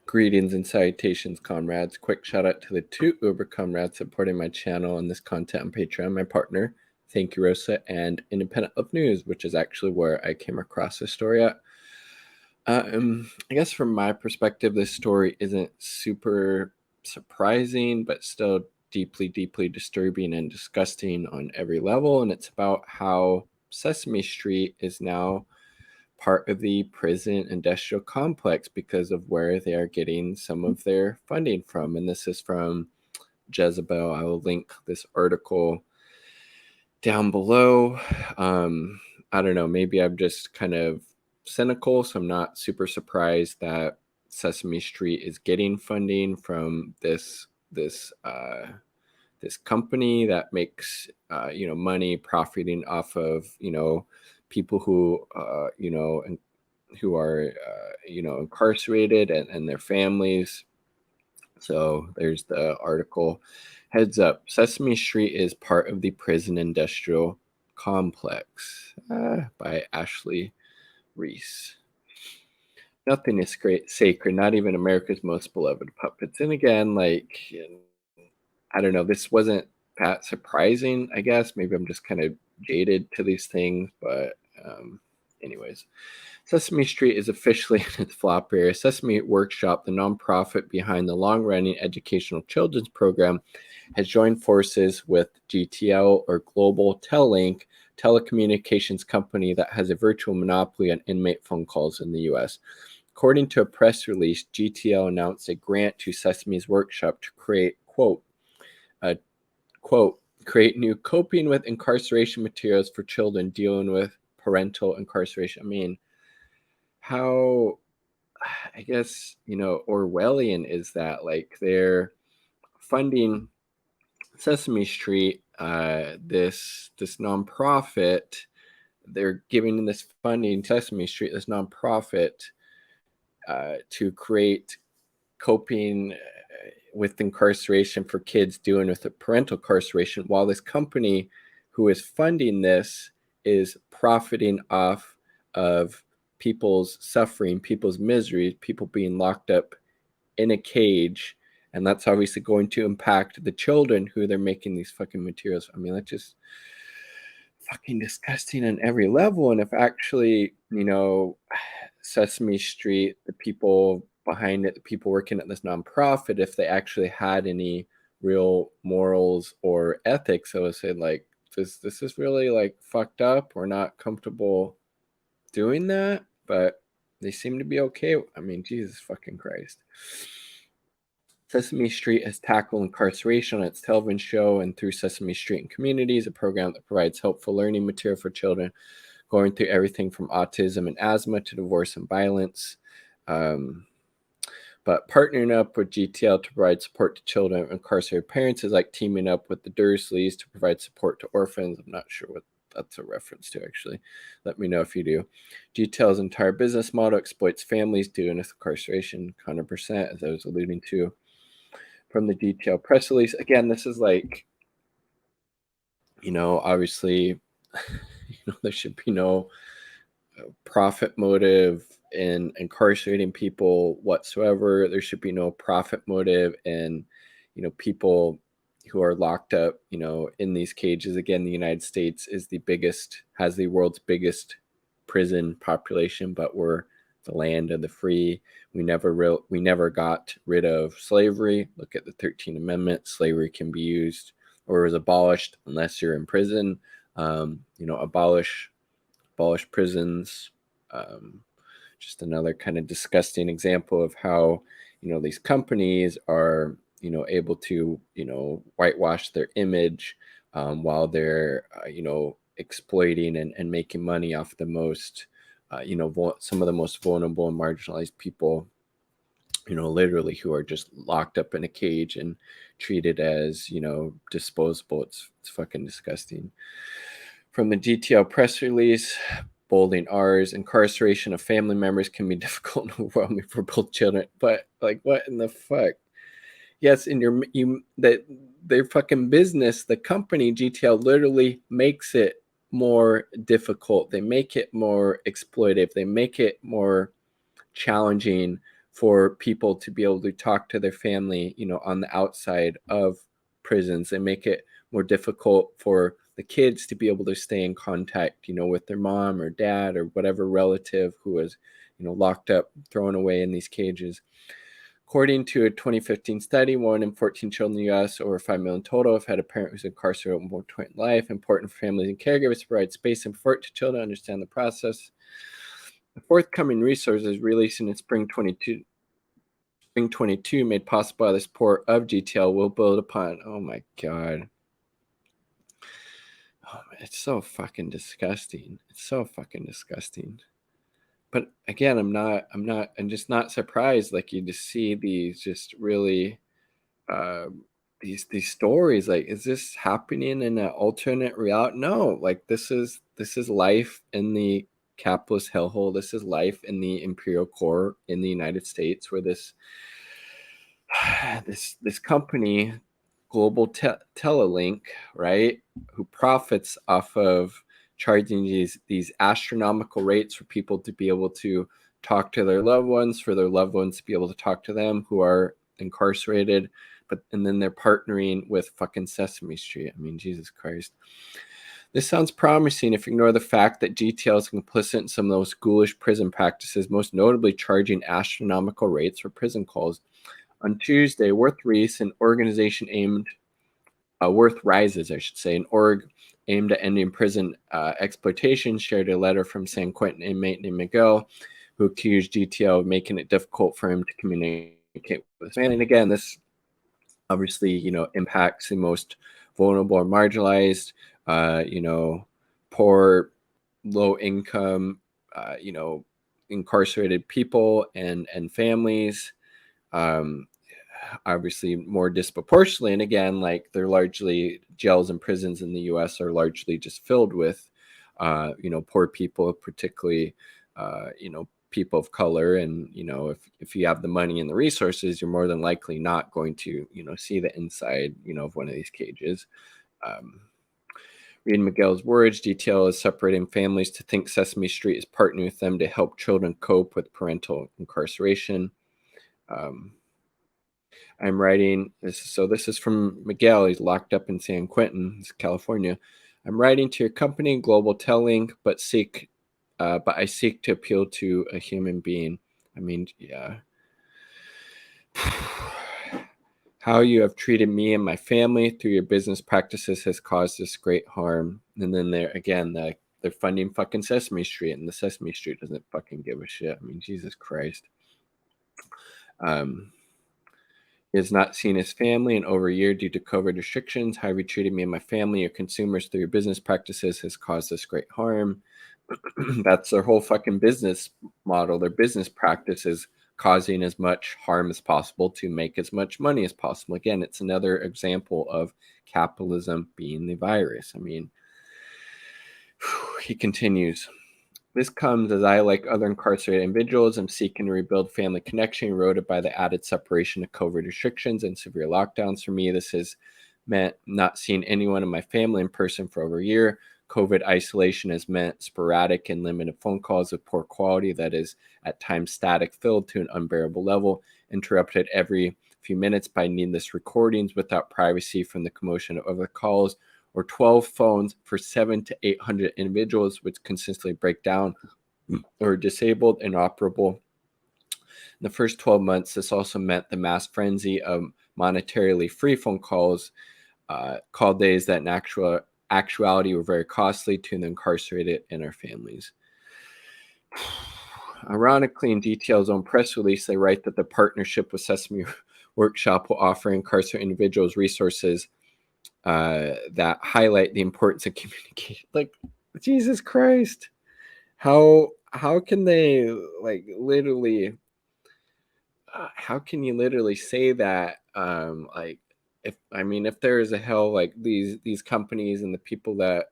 Greetings and salutations, comrades. Quick shout out to the 2 Uber comrades supporting my channel and this content on Patreon. My partner, Thank You Rosa, and Independent of News, which is actually where I came across this story at. I guess from my perspective, this story isn't super surprising, but still deeply, deeply disturbing and disgusting on every level. And it's about how Sesame Street is now part of the prison industrial complex because of where they are getting some of their funding from. And this is from Jezebel. I will link this article down below. I don't know, maybe I'm just kind of cynical, so I'm not super surprised that Sesame Street is getting funding from this company that makes money profiting off of people who who are incarcerated and their families. So there's the article. Heads up, Sesame Street is part of the prison industrial complex by Ashley Reese. Nothing is sacred, not even America's most beloved puppets. And again, like, I don't know, this wasn't that surprising, I guess. Maybe I'm just kind of jaded to these things, but anyways. Sesame Street is officially in its flop era. Sesame Workshop, the nonprofit behind the long-running educational children's program, has joined forces with GTL, or Global Tellink, telecommunications company that has a virtual monopoly on inmate phone calls in the U.S. According to a press release, GTL announced a grant to Sesame's Workshop to create, quote, create new coping with incarceration materials for children dealing with parental incarceration. I mean, how, I guess, Orwellian is that? Like, they're funding Sesame Street, this nonprofit. They're giving this funding Sesame Street, this nonprofit, to create coping with incarceration for kids dealing with parental incarceration, while this company who is funding this is profiting off of people's suffering, people's misery, people being locked up in a cage. And that's obviously going to impact the children who they're making these fucking materials. I mean, that's just fucking disgusting on every level. And if actually, Sesame Street, the people behind it, the people working at this nonprofit, if they actually had any real morals or ethics, I would say, like, this is really, like, fucked up. We're not comfortable doing that, but they seem to be okay. I mean, Jesus fucking Christ. Sesame Street has tackled incarceration on its television show and through Sesame Street and Communities, a program that provides helpful learning material for children going through everything from autism and asthma to divorce and violence. But partnering up with GTL to provide support to children of incarcerated parents is like teaming up with the Dursleys to provide support to orphans. I'm not sure what that's a reference to, actually. Let me know if you do. GTL's entire business model exploits families dealing with incarceration 100%, as I was alluding to from the GTL press release. Again, this is like, obviously, there should be no profit motive in incarcerating people whatsoever. There should be no profit motive in, people who are locked up, in these cages. Again, the United States has the world's biggest prison population, but we're the land of the free. We never got rid of slavery. Look at the 13th Amendment. Slavery can be used or is abolished unless you're in prison. Abolish prisons. Just another kind of disgusting example of how, these companies are, able to, whitewash their image while they're, exploiting and making money off the most, some of the most vulnerable and marginalized people, literally, who are just locked up in a cage and treated as, disposable. It's fucking disgusting. From the GTL press release, bolding R's, incarceration of family members can be difficult and overwhelming for both children. But, like, what in the fuck? Yes, in their fucking business, the company GTL literally makes it more difficult. They make it more exploitive. They make it more challenging for people to be able to talk to their family, on the outside of prisons, and make it more difficult for the kids to be able to stay in contact, with their mom or dad or whatever relative who was, locked up, thrown away in these cages. According to a 2015 study, 1 in 14 children in the U.S., over 5 million total, have had a parent who's incarcerated at one point in life. Important for families and caregivers to provide space and support to children to understand the process. The forthcoming resources released in Spring 22 made possible by the support of GTL will build upon. Oh my God. Oh, man, it's so fucking disgusting. It's so fucking disgusting. But again, I'm just not surprised. Like, you just see these just really, uh, these stories. Like, is this happening in an alternate reality? No, like this is life in the capitalist hellhole. This is life in the imperial core in the United States, where this company, Global Telelink, right, who profits off of charging these astronomical rates for people to be able to talk to their loved ones, for their loved ones to be able to talk to them who are incarcerated, and then they're partnering with fucking Sesame Street. I mean, Jesus Christ. This sounds promising if you ignore the fact that GTL is complicit in some of those ghoulish prison practices, most notably charging astronomical rates for prison calls. On Tuesday, Worth Rises, an organization an org aimed at ending prison exploitation, shared a letter from San Quentin inmate named Miguel, who accused GTL of making it difficult for him to communicate with his family. And again, this obviously, impacts the most vulnerable or marginalized, poor, low income, incarcerated people and families. Obviously more disproportionately, and again, like, they're largely, jails and prisons in the US are largely just filled with poor people, particularly people of color. And if you have the money and the resources, you're more than likely not going to see the inside of one of these cages. Reading Miguel's words, GTL is separating families to think Sesame Street is partnering with them to help children cope with parental incarceration. I'm writing this. So this is from Miguel. He's locked up in San Quentin, California. I'm writing to your company, Global Telling, but I seek to appeal to a human being. I mean, yeah. How you have treated me and my family through your business practices has caused us great harm. And then they're funding fucking Sesame Street, and the Sesame Street doesn't fucking give a shit. I mean, Jesus Christ. He has not seen his family in over a year due to COVID restrictions. How you treated me and my family, your consumers, through your business practices has caused us great harm. That's their whole fucking business model. Their business practice is causing as much harm as possible to make as much money as possible. Again, it's another example of capitalism being the virus. I mean, he continues. This comes as I, like other incarcerated individuals, am seeking to rebuild family connection eroded by the added separation of COVID restrictions and severe lockdowns. For me, this has meant not seeing anyone in my family in person for over a year. COVID isolation has meant sporadic and limited phone calls of poor quality that is at times static filled to an unbearable level, interrupted every few minutes by needless recordings without privacy from the commotion of other calls, or 12 phones for 700 to 800 individuals, which consistently break down or are disabled, inoperable. In the first 12 months, this also meant the mass frenzy of monetarily free phone calls, call days that in actuality were very costly to the incarcerated and our families. Ironically, in GTL's own press release, they write that the partnership with Sesame Workshop will offer incarcerated individuals resources that highlight the importance of communication. Like, Jesus Christ, how can they, like, literally? How can you literally say that? Like, if there is a hell, like these companies and the people that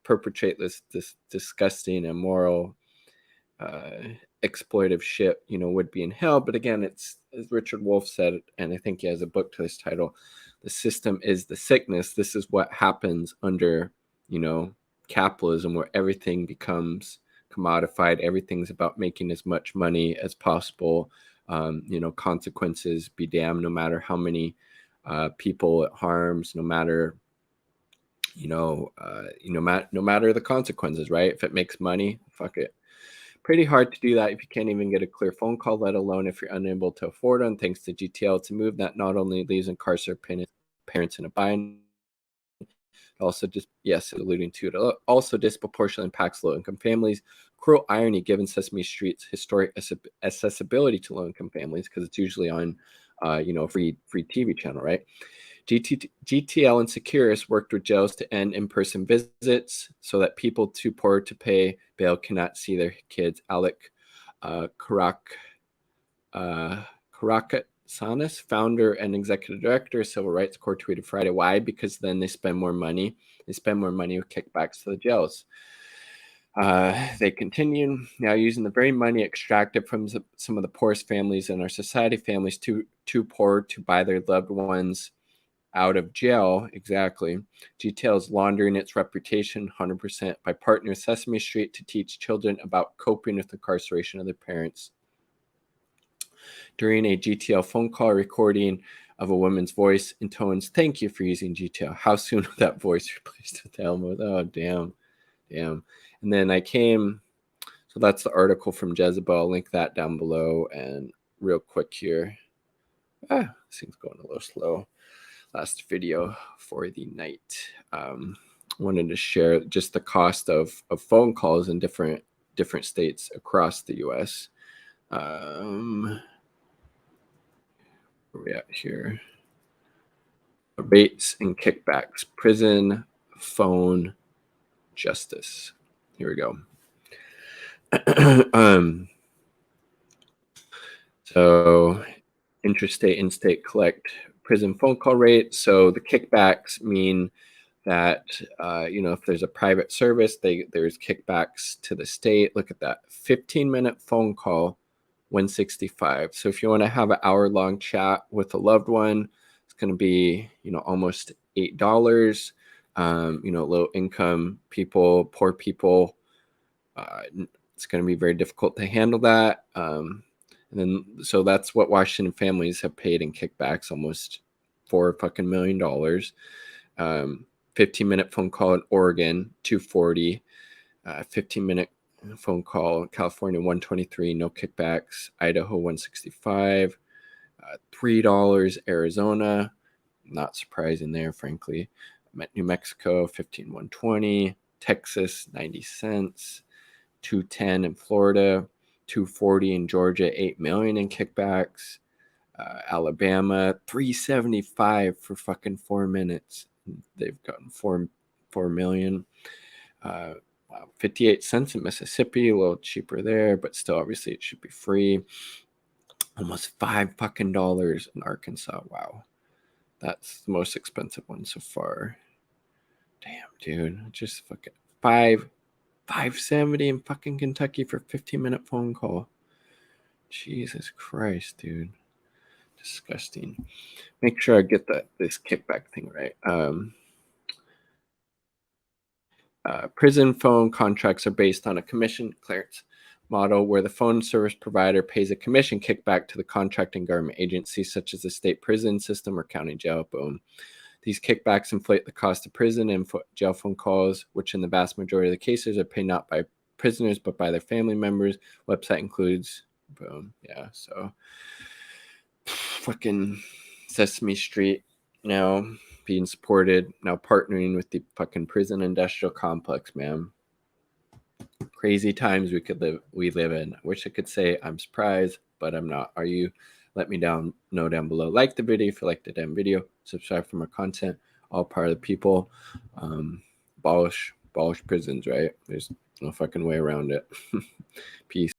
perpetrate this disgusting, immoral, exploitive shit, would be in hell. But again, it's, as Richard Wolff said, and I think he has a book to this title, the system is the sickness. This is what happens under capitalism, where everything becomes commodified. Everything's about making as much money as possible. consequences be damned, no matter how many people it harms, no matter no matter the consequences, right? If it makes money, fuck it. Pretty hard to do that if you can't even get a clear phone call, let alone if you're unable to afford one. Thanks to GTL, it's a move that not only leaves incarcerated parents in a bind, also just yes, alluding to it, also disproportionately impacts low-income families. Cruel irony given Sesame Street's historic accessibility to low-income families, because it's usually on free TV channel, right? GTL and Securus worked with jails to end in-person visits so that people too poor to pay bail cannot see their kids. Alec Karakatsanis, founder and executive director of Civil Rights Court, tweeted Friday. Why? Because then they spend more money. They spend more money with kickbacks to the jails. They continue now using the very money extracted from some of the poorest families in our society, families too poor to buy their loved ones out of jail. Exactly. GTL is laundering its reputation 100% by partnering with Sesame Street to teach children about coping with incarceration of their parents. During a GTL phone call recording of a woman's voice intones, "Thank you for using GTL." How soon will that voice replaced with Elmo? Oh, damn. And then so that's the article from Jezebel. I'll link that down below. And real quick here. This thing's going a little slow. Last video for the night. Wanted to share just the cost of phone calls in different states across the U.S. Where we at here? Rates and kickbacks, prison, phone, justice. Here we go. So interstate, in-state collect prison phone call rate. So the kickbacks mean that if there's a private service, there's kickbacks to the state. Look at that, 15-minute phone call, $165. So if you want to have an hour-long chat with a loved one, it's going to be almost $8. Low-income people, poor people, it's going to be very difficult to handle that. And then so that's what Washington families have paid in kickbacks, almost $4 million. 15-minute phone call in Oregon, $240. 15-minute phone call in California, $123, no kickbacks. Idaho, $165. $3 Arizona, not surprising there, frankly. New Mexico, $15.120. Texas, 90 cents. $210 in Florida. $240 in Georgia, $8 million in kickbacks. Alabama, $375 for fucking 4 minutes. They've gotten 4 million. 58 cents in Mississippi, a little cheaper there, but still, obviously, it should be free. Almost $5 in Arkansas. Wow, that's the most expensive one so far. Damn, dude, just fucking $5.70 in fucking Kentucky for a 15-minute phone call. Jesus Christ, dude. Disgusting. Make sure I get this kickback thing right. Prison phone contracts are based on a commission clearance model where the phone service provider pays a commission kickback to the contracting government agency, such as the state prison system or county jail. Boom. These kickbacks inflate the cost of prison and jail phone calls, which in the vast majority of the cases are paid not by prisoners but by their family members. Website includes, boom, yeah. So fucking Sesame Street now being supported, now partnering with the fucking prison industrial complex, man. Crazy times we live in. I wish I could say I'm surprised, but I'm not. Are you? Let me know down below. Like the video if you like the damn video. Subscribe for more content. All part of the people. Abolish prisons, right? There's no fucking way around it. Peace.